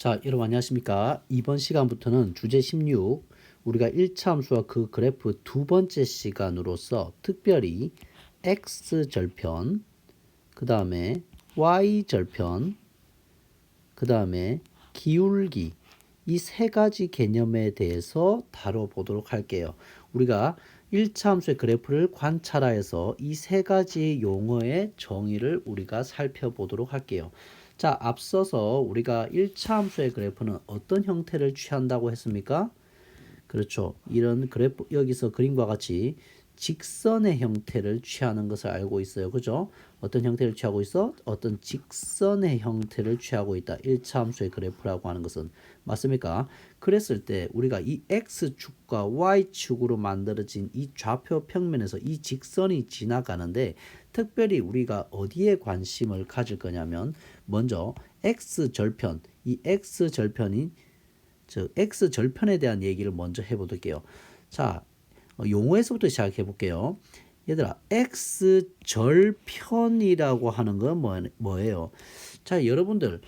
자, 여러분 안녕하십니까? 이번 시간부터는 주제 16, 우리가 1차 함수와 그 그래프 두 번째 시간으로서 특별히 x절편, 그 다음에 y절편, 그 다음에 기울기, 이 세 가지 개념에 대해서 다뤄보도록 할게요. 우리가 1차 함수의 그래프를 관찰하여서 이 세 가지 용어의 정의를 우리가 살펴보도록 할게요. 자, 앞서서 우리가 1차 함수의 그래프는 어떤 형태를 취한다고 했습니까? 그렇죠. 이런 그래프, 여기서 그림과 같이 직선의 형태를 취하는 것을 알고 있어요. 그죠? 어떤 형태를 취하고 있어? 어떤 직선의 형태를 취하고 있다. 1차 함수의 그래프라고 하는 것은. 맞습니까? 그랬을 때 우리가 이 x축과 y축으로 만들어진 이 좌표 평면에서 이 직선이 지나가는데 특별히 우리가 어디에 관심을 가질 거냐면 먼저 x절편, 이 x절편인 즉 x절편에 대한 얘기를 먼저 해볼게요. 자, 용어에서부터 시작해 볼게요. 얘들아, x절편이라고 하는 건 뭐예요? 자, 여러분들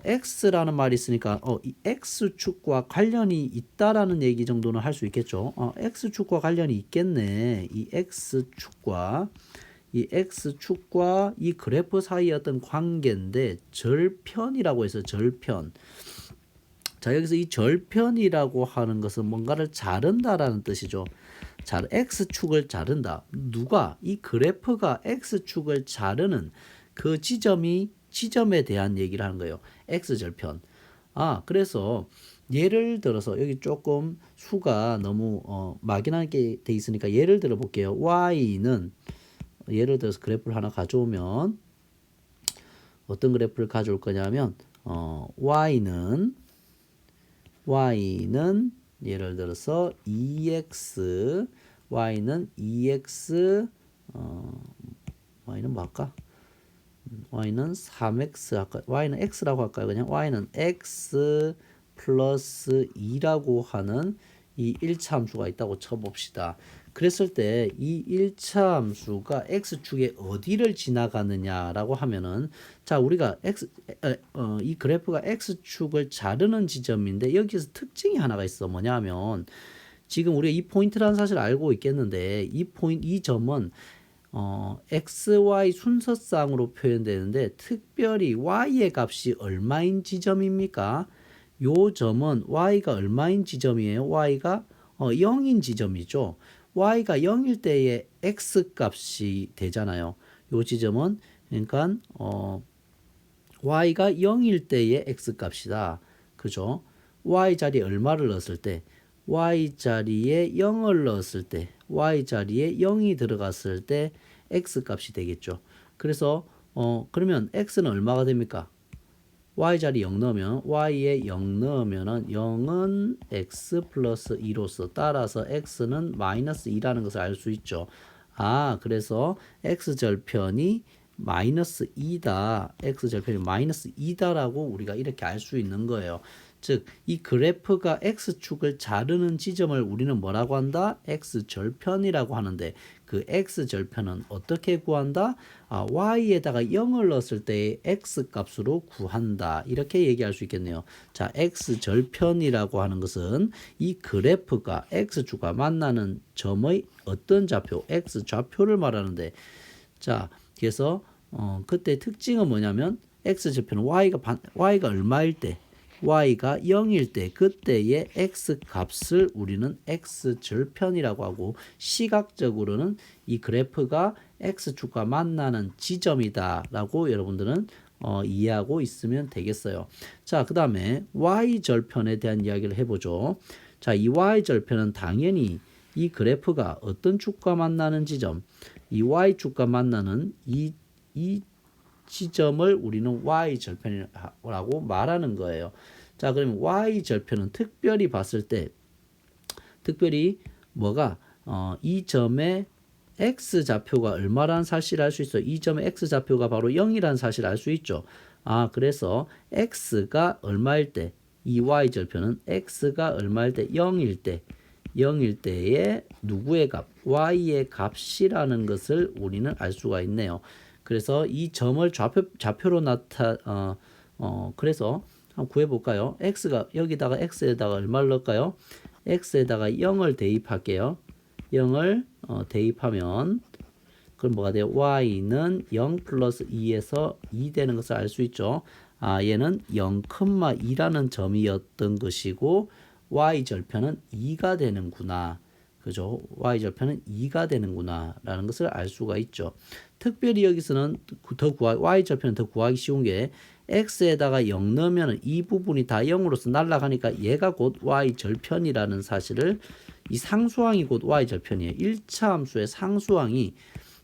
x라는 말이 있으니까 이 x축과 관련이 있다라는 얘기 정도는 할 수 있겠죠. x축과 관련이 있겠네. 이 x축과 이 그래프 사이의 어떤 관계인데 절편이라고 해서 절편. 자, 여기서 이 절편이라고 하는 것은 뭔가를 자른다라는 뜻이죠. 자, x축을 자른다. 누가? 이 그래프가 x축을 자르는 그 지점에 대한 얘기를 하는 거예요. x절편. 그래서 예를 들어서 여기 조금 수가 너무 막연하게 돼 있으니까 예를 들어 볼게요. y는 예를 들어서 그래프를 하나 가져오면 어떤 그래프를 가져올 거냐면 y는 예를 들어서 2x, y는 2x, y는 뭐 할까? y는 3x 할까? y는 x라고 할까요? 그냥 y는 x 플러스 2라고 하는 이 1차 함수가 있다고 쳐봅시다. 그랬을 때 이 1차 함수가 x축에 어디를 지나가느냐라고 하면은 자, 우리가 이 그래프가 x축을 자르는 지점인데 여기서 특징이 하나가 있어. 뭐냐면 지금 우리가 이 포인트라는 사실을 알고 있겠는데 이 점은 XY 순서상으로 표현되는데 특별히 Y의 값이 얼마인 지점입니까? 요 점은 Y가 얼마인 지점이에요? Y가 0인 지점이죠. Y가 0일 때의 X 값이 되잖아요. 요 지점은 그러니까 Y가 0일 때의 X 값이다. 그죠? Y 자리에 얼마를 넣었을 때 Y 자리에 0을 넣었을 때 Y 자리에 0이 들어갔을 때 X 값이 되겠죠. 그래서 그러면 X는 얼마가 됩니까? Y 자리 0 넣으면 Y에 0 넣으면은 0은 X 플러스 2로서 따라서 X는 마이너스 2라는 것을 알 수 있죠. 그래서 X절편이 마이너스 2다. X절편이 마이너스 2다라고 우리가 이렇게 알 수 있는 거예요. 즉, 이 그래프가 X축을 자르는 지점을 우리는 뭐라고 한다? X절편이라고 하는데 그 X절편은 어떻게 구한다? Y에다가 0을 넣었을 때의 X값으로 구한다. 이렇게 얘기할 수 있겠네요. 자, X절편이라고 하는 것은 이 그래프가 X축과 만나는 점의 어떤 좌표, X좌표를 말하는데 자, 그래서 그때 특징은 뭐냐면 X절편은 Y가 얼마일 때 y가 0일 때 그때의 x 값을 우리는 x절편이라고 하고 시각적으로는 이 그래프가 x축과 만나는 지점이다라고 여러분들은 이해하고 있으면 되겠어요. 자, 그 다음에 y절편에 대한 이야기를 해보죠. 자, 이 y절편은 당연히 이 그래프가 어떤 축과 만나는 지점, 이 y축과 만나는 이 지점을 우리는 y절편이라고 말하는 거예요. 자, 그러면 y절편은 특별히 봤을 때 특별히 뭐가 이 점의 x좌표가 얼마라는 사실을 알 수 있어요. 이 점의 x좌표가 바로 0이라는 사실을 알 수 있죠. 그래서 x가 얼마일 때 이 y절편은 x가 얼마일 때 0일 때에 누구의 값? y의 값이라는 것을 우리는 알 수가 있네요. 그래서 이 점을 좌표로 그래서 한번 구해볼까요? x가 여기다가 x에다가 얼마를 넣을까요? x에다가 0을 대입할게요. 0을 대입하면 그럼 뭐가 돼요? y는 0 플러스 2에서 2 되는 것을 알 수 있죠. 아, 얘는 0,2라는 점이었던 것이고 y절편은 2가 되는구나. 그죠? y절편은 2가 되는구나 라는 것을 알 수가 있죠. 특별히 여기서는 y절편은 더 구하기 쉬운 게 x에다가 0 넣으면 이 부분이 다 0으로서 날아가니까 얘가 곧 y절편이라는 사실을, 이 상수항이 곧 y절편이에요. 1차 함수의 상수항이,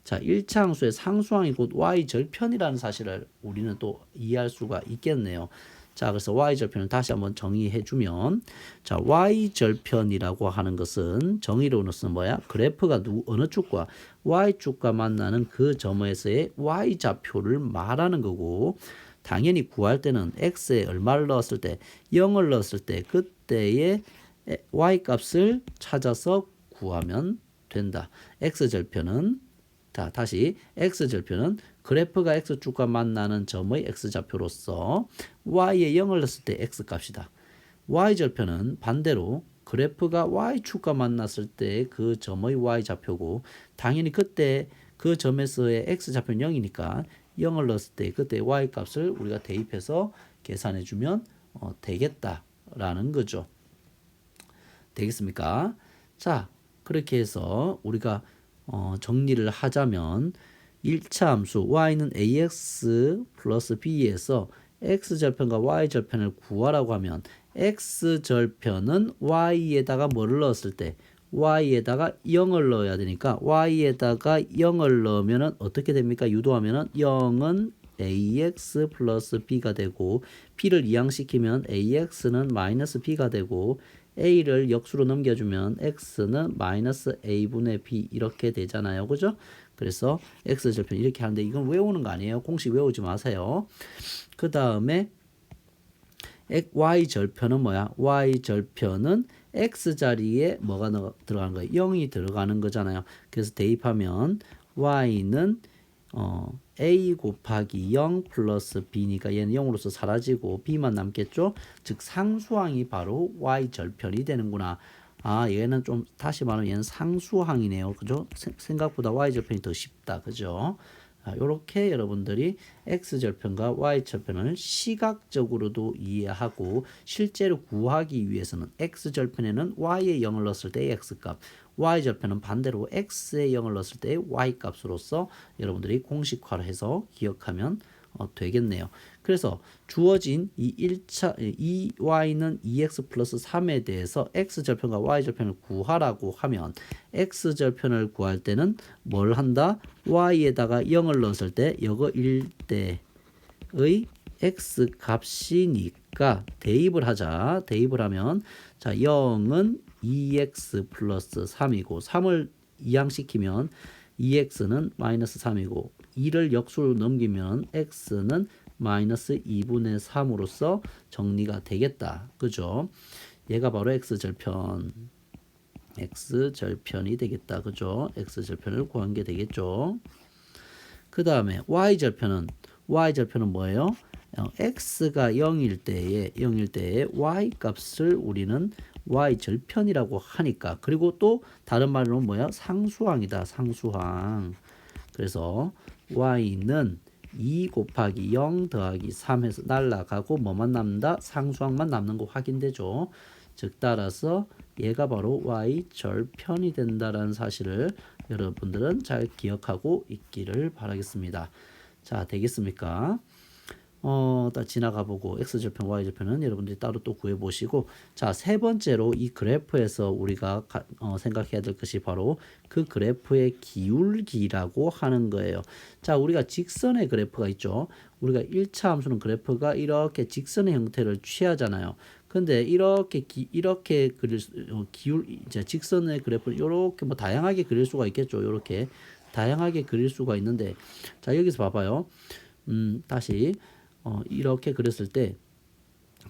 자, 1차 함수의 상수항이 곧 y절편이라는 사실을 우리는 또 이해할 수가 있겠네요. 자, 그래서 y절편을 다시 한번 정의해 주면, 자, y절편이라고 하는 것은 정의로는 뭐야? 그래프가 어느 축과 y축과 만나는 그 점에서의 y좌표를 말하는 거고, 당연히 구할 때는 x에 얼마를 넣었을 때, 0을 넣었을 때 그때의 y값을 찾아서 구하면 된다. x절편은, 자, 다시 x절편은 그래프가 x축과 만나는 점의 x좌표로서 y에 0을 넣었을 때 x값이다. y절편은 반대로 그래프가 y축과 만났을 때 그 점의 y좌표고, 당연히 그때 그 점에서의 x좌표는 0이니까 0을 넣었을 때 그때 y값을 우리가 대입해서 계산해 주면 되겠다라는 거죠. 되겠습니까? 자, 그렇게 해서 우리가 정리를 하자면 1차 함수 y는 ax 플러스 b에서 x절편과 y절편을 구하라고 하면 x절편은 y에다가 뭐를 넣었을 때, y에다가 0을 넣어야 되니까 y에다가 0을 넣으면 어떻게 됩니까? 유도하면 0은 ax 플러스 b가 되고, b를 이항시키면 ax는 마이너스 b가 되고, a를 역수로 넘겨주면 x는 마이너스 a분의 b 이렇게 되잖아요. 그죠? 그래서 x절편 이렇게 하는데 이건 외우는 거 아니에요. 공식 외우지 마세요. 그 다음에 y절편은 뭐야? y절편은 x자리에 뭐가 들어가는 거예요? 0이 들어가는 거잖아요. 그래서 대입하면 y는 a 곱하기 0 플러스 b니까 얘는 0으로서 사라지고 b만 남겠죠. 즉 상수항이 바로 y절편이 되는구나. 아, 얘는 좀 다시 말하면 얘는 상수항이네요. 그죠? 생각보다 y절편이 더 쉽다. 그죠? 이렇게 여러분들이 x절편과 y절편을 시각적으로도 이해하고, 실제로 구하기 위해서는 x절편에는 y에 0을 넣었을 때의 x값, y절편은 반대로 x에 0을 넣었을 때의 y값으로서 여러분들이 공식화를 해서 기억하면 되겠네요. 그래서 주어진 이 y는 2x 플러스 3에 대해서 x절편과 y절편을 구하라고 하면 x절편을 구할 때는 뭘 한다? y에다가 0을 넣었을 때 이거 1대의 x 값이니까 대입을 하자. 대입을 하면 자, 0은 2x 플러스 3이고 3을 이항시키면 2x는 마이너스 3이고 2를 역수로 넘기면 x는 마이너스 2분의 3으로서 정리가 되겠다. 그죠? 얘가 바로 x절편이 되겠다. 그죠? x절편을 구한 게 되겠죠. 그 다음에 y절편은 뭐예요? x가 0일 때에 y 값을 우리는 y절편이라고 하니까, 그리고 또 다른 말로 뭐야? 상수항이다. 상수항. 그래서 y는 2 곱하기 0 더하기 3해서 날라가고 뭐만 남는다? 상수항만 남는 거 확인되죠. 즉 따라서 얘가 바로 y절편이 된다라는 사실을 여러분들은 잘 기억하고 있기를 바라겠습니다. 자, 되겠습니까? 딱 지나가 보고 x절편, y절편은 여러분들이 따로 또 구해 보시고, 자, 세 번째로 이 그래프에서 우리가 생각해야 될 것이 바로 그 그래프의 기울기라고 하는 거예요. 자, 우리가 직선의 그래프가 있죠. 우리가 1차 함수는 그래프가 이렇게 직선의 형태를 취하잖아요. 근데 이렇게 그릴 이제 직선의 그래프를 이렇게 뭐 다양하게 그릴 수가 있겠죠. 이렇게 다양하게 그릴 수가 있는데, 자, 여기서 봐봐요. 다시 이렇게 그렸을 때,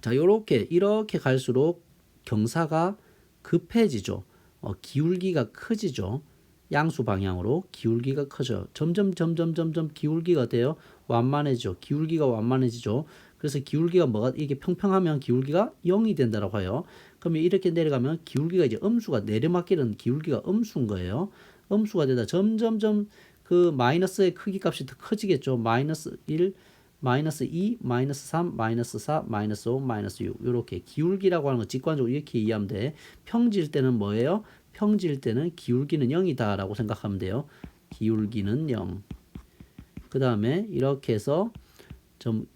자, 이렇게 갈수록 경사가 급해지죠. 기울기가 커지죠. 양수 방향으로 기울기가 커져. 점점 기울기가 돼요. 완만해지죠. 기울기가 완만해지죠. 그래서 기울기가 뭐가 이게 평평하면 기울기가 0이 된다라고 해요. 그러면 이렇게 내려가면 기울기가 이제 음수가 내려막기는 기울기가 음수인 거예요. 음수가 되다 점점점 그 마이너스의 크기 값이 더 커지겠죠. 마이너스 1, 마이너스 2, 마이너스 3, 마이너스 4, 마이너스 5, 마이너스 6 이렇게 기울기라고 하는 거 직관적으로 이렇게 이해하면 돼. 평지일 때는 뭐예요? 평지일 때는 기울기는 0이다 라고 생각하면 돼요. 기울기는 0. 그 다음에 이렇게 해서 좀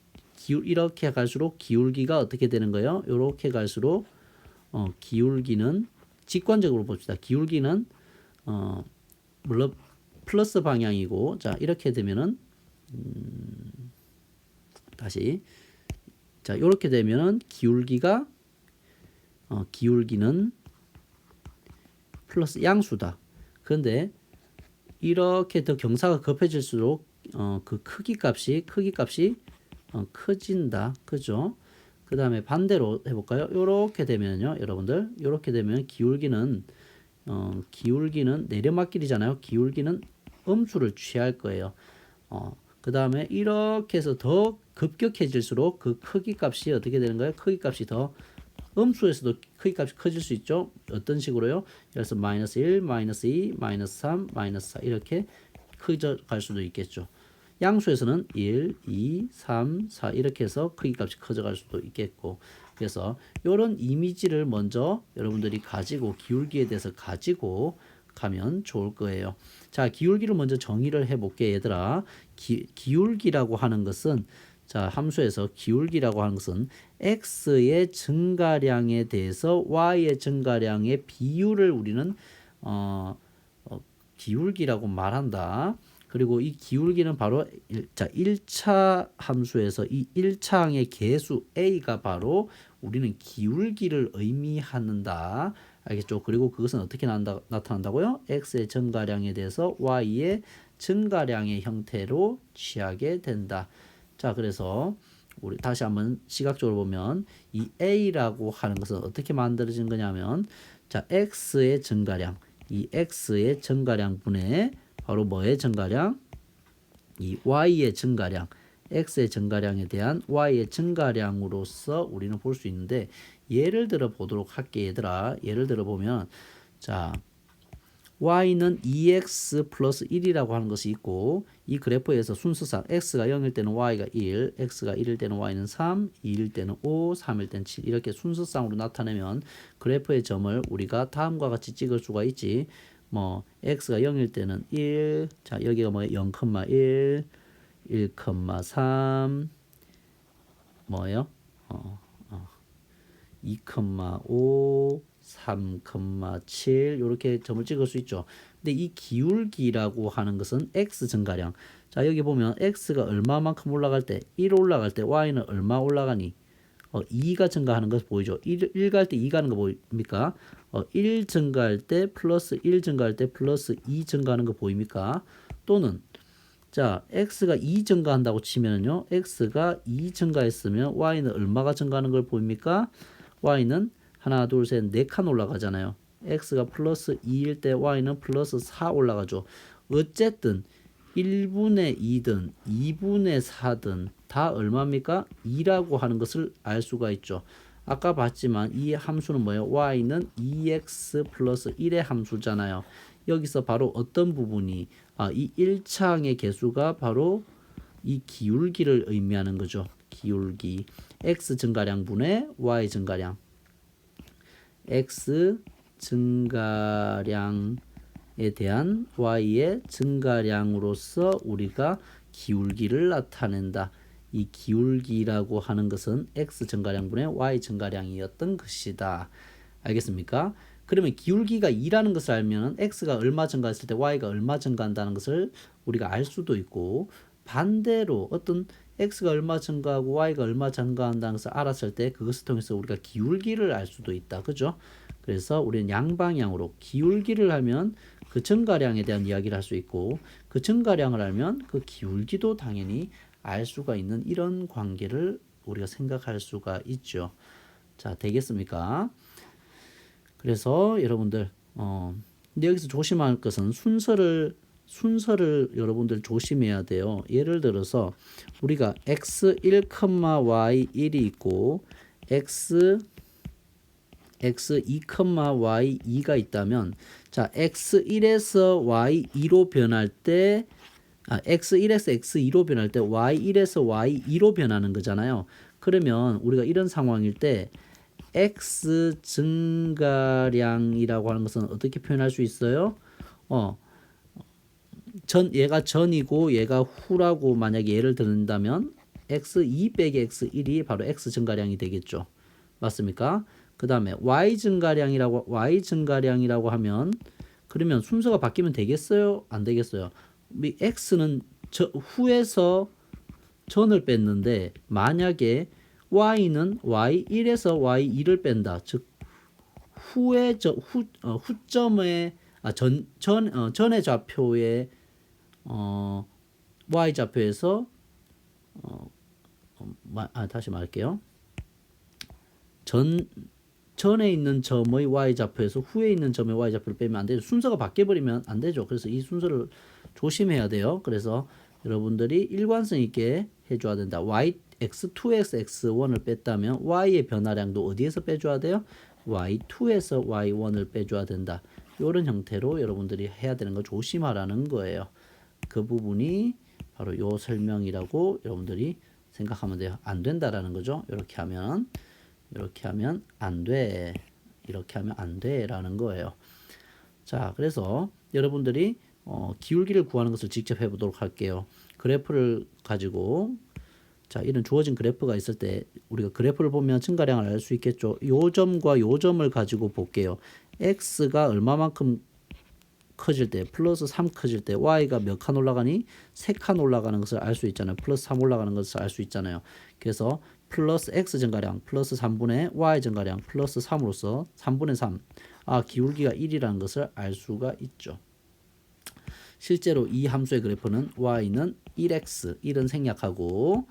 이렇게 갈수록 기울기가 어떻게 되는 거예요? 이렇게 갈수록 기울기는 직관적으로 봅시다. 기울기는 물론 플러스 방향이고 자 이렇게 되면은 다시 자 이렇게 되면은 기울기가 기울기는 플러스 양수다. 그런데 이렇게 더 경사가 급해질수록 그 크기 값이 커진다. 그죠? 그 다음에 반대로 해볼까요? 이렇게 되면요, 여러분들, 이렇게 되면 기울기는 내려막길이잖아요. 기울기는 음수를 취할 거예요. 그 다음에 이렇게 해서 더 급격해질수록 그 크기 값이 어떻게 되는 거예요? 크기 값이 더 음수에서도 크기 값이 커질 수 있죠. 어떤 식으로요? 그래서 마이너스 1, 마이너스 2, 마이너스 3, 마이너스 4 이렇게 커져갈 수도 있겠죠. 양수에서는 1, 2, 3, 4 이렇게 해서 크기 값이 커져갈 수도 있겠고 그래서 이런 이미지를 먼저 여러분들이 가지고 기울기에 대해서 가지고 가면 좋을 거예요. 자, 기울기를 먼저 정의를 해볼게 얘들아. 기울기라고 하는 것은 자, 함수에서 기울기라고 하는 것은 x의 증가량에 대해서 y의 증가량의 비율을 우리는 기울기라고 말한다. 그리고 이 기울기는 바로 1차 함수에서 이 1차항의 개수 a가 바로 우리는 기울기를 의미한다. 알겠죠? 그리고 그것은 어떻게 나타난다고요? x의 증가량에 대해서 y의 증가량의 형태로 취하게 된다. 자, 그래서 우리 다시 한번 시각적으로 보면 이 a라고 하는 것은 어떻게 만들어진 거냐면 자, x의 증가량, 이 x의 증가량 분의 바로 뭐의 증가량? 이 y의 증가량, x의 증가량에 대한 y의 증가량으로서 우리는 볼 수 있는데 예를 들어 보도록 할게 얘들아. 예를 들어 보면 자 y는 2x 플러스 1이라고 하는 것이 있고 이 그래프에서 순서상 x가 0일 때는 y가 1, x가 1일 때는 y는 3, 2일 때는 5, 3일 때는 7 이렇게 순서상으로 나타내면 그래프의 점을 우리가 다음과 같이 찍을 수가 있지. 뭐 x가 0일 때는 1, 자 여기가 뭐 0,1, 1,3 뭐예요? 2,5 3,7 이렇게 점을 찍을 수 있죠. 근데 이 기울기라고 하는 것은 x 증가량. 자 여기 보면 x가 얼마만큼 올라갈 때 1 올라갈 때 y는 얼마 올라가니 2가 증가하는 것 보이죠. 1 갈 때 2 가는 거 보입니까? 1 증가할 때 플러스 1 증가할 때 플러스 2 증가하는 거 보입니까? 또는 자 x가 2 증가한다고 치면요. x가 2 증가했으면 y는 얼마가 증가하는 걸 보입니까? y는 하나 둘 셋 네 칸 올라가잖아요. x가 플러스 2일 때 y는 플러스 4 올라가죠. 어쨌든 1분의 2든 2분의 4든 다 얼마입니까? 2라고 하는 것을 알 수가 있죠. 아까 봤지만 이 함수는 뭐예요? y는 2x 플러스 1의 함수잖아요. 여기서 바로 어떤 부분이 이 1차항의 개수가 바로 이 기울기를 의미하는 거죠. 기울기 x 증가량 분의 y 증가량 x 증가량에 대한 y의 증가량으로서 우리가 기울기를 나타낸다. 이 기울기라고 하는 것은 x 증가량분의 y 증가량이었던 것이다. 알겠습니까? 그러면 기울기가 2라는 것을 알면 x가 얼마 증가했을 때 y가 얼마 증가한다는 것을 우리가 알 수도 있고 반대로 어떤 x가 얼마 증가하고 y가 얼마 증가한다는 것을 알았을 때 그것을 통해서 우리가 기울기를 알 수도 있다. 그죠? 그래서 우리는 양방향으로 기울기를 하면 그 증가량에 대한 이야기를 할 수 있고 그 증가량을 알면 그 기울기도 당연히 알 수가 있는 이런 관계를 우리가 생각할 수가 있죠. 자, 되겠습니까? 그래서 여러분들 근데 여기서 조심할 것은 순서를 순서를 여러분들 조심해야 돼요. 예를 들어서 우리가 x1, y1이 있고 x2, y2가 있다면 자, x1에서 y2로 변할 때 x1에서 x2로 변할 때 y1에서 y2로 변하는 거잖아요. 그러면 우리가 이런 상황일 때 x 증가량이라고 하는 것은 어떻게 표현할 수 있어요? 얘가 전이고 얘가 후라고 만약에 예를 든다면 x2 빼기 x1이 바로 x 증가량이 되겠죠. 맞습니까? 그 다음에 y 증가량이라고 하면 그러면 순서가 바뀌면 되겠어요? 안 되겠어요? x는 후에서 전을 뺐는데 만약에 y는 y1에서 y2를 뺀다. 즉 후의 후점의 전의 좌표의 y 좌표에서 다시 말할게요. 전에 있는 점의 y 좌표에서 후에 있는 점의 y 좌표를 빼면 안 되죠. 순서가 바뀌어 버리면 안 되죠. 그래서 이 순서를 조심해야 돼요. 그래서 여러분들이 일관성 있게 해줘야 된다. x2에서 x1을 뺐다면 y의 변화량도 어디에서 빼줘야 돼요? y2에서 y1을 빼줘야 된다. 이런 형태로 여러분들이 해야 되는 거 조심하라는 거예요. 그 부분이 바로 요 설명이라고 여러분들이 생각하면 돼요. 안 된다라는 거죠. 이렇게 하면 안 돼. 이렇게 하면 안 돼라는 거예요. 자, 그래서 여러분들이 기울기를 구하는 것을 직접 해보도록 할게요. 그래프를 가지고 자, 이런 주어진 그래프가 있을 때 우리가 그래프를 보면 증가량을 알 수 있겠죠. 요 점과 요 점을 가지고 볼게요. x가 얼마만큼 커질 때 플러스 3 커질 때 y가 몇 칸 올라가니? 3칸 올라가는 것을 알 수 있잖아요. 플러스 3 올라가는 것을 알 수 있잖아요. 그래서 플러스 x 증가량 플러스 3분의 y 증가량 플러스 3으로서 3분의 3 기울기가 1이라는 것을 알 수가 있죠. 실제로 이 함수의 그래프는 y는 1x 1은 생략하고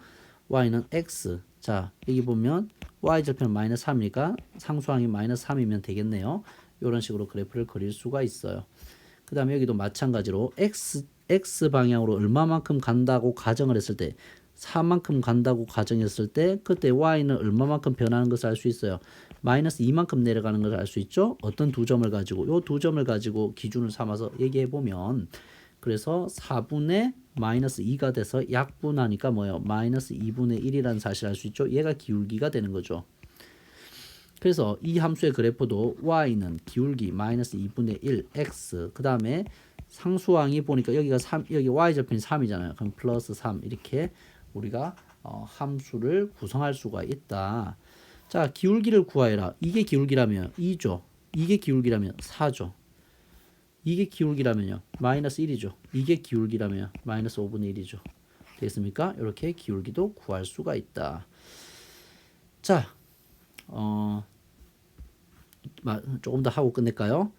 y는 x 자 여기 보면 y 절편 마이너스 3이니까 상수항이 마이너스 3이면 되겠네요. 이런 식으로 그래프를 그릴 수가 있어요. 그 다음에 여기도 마찬가지로 x 방향으로 얼마만큼 간다고 가정을 했을 때 4만큼 간다고 가정했을 때 그때 y는 얼마만큼 변하는 것을 알 수 있어요. 마이너스 2만큼 내려가는 것을 알 수 있죠. 어떤 두 점을 가지고 요 두 점을 가지고 기준을 삼아서 얘기해 보면 그래서 4분의 마이너스 2가 돼서 약분하니까 뭐예요? 마이너스 2분의 1이라는 사실을 알 수 있죠. 얘가 기울기가 되는 거죠. 그래서 이 함수의 그래프도 y는 기울기 마이너스 2분의 1 x 그 다음에 상수항이 보니까 여기가 3 여기 y 절편이 3이잖아요. 그럼 플러스 3 이렇게 우리가 함수를 구성할 수가 있다. 자 기울기를 구하여라. 이게 기울기라면 2죠. 이게 기울기라면 4죠. 이게 기울기라면요 마이너스 1이죠. 이게 기울기라면 마이너스 5분의 1이죠. 되겠습니까? 이렇게 기울기도 구할 수가 있다. 자 조금 더 하고 끝낼까요?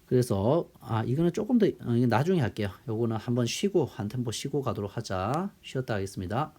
그래서 이거는 조금 더 나중에 할게요. 요거는 한번 쉬고 한 템포 쉬고 가도록 하자. 쉬었다 하겠습니다.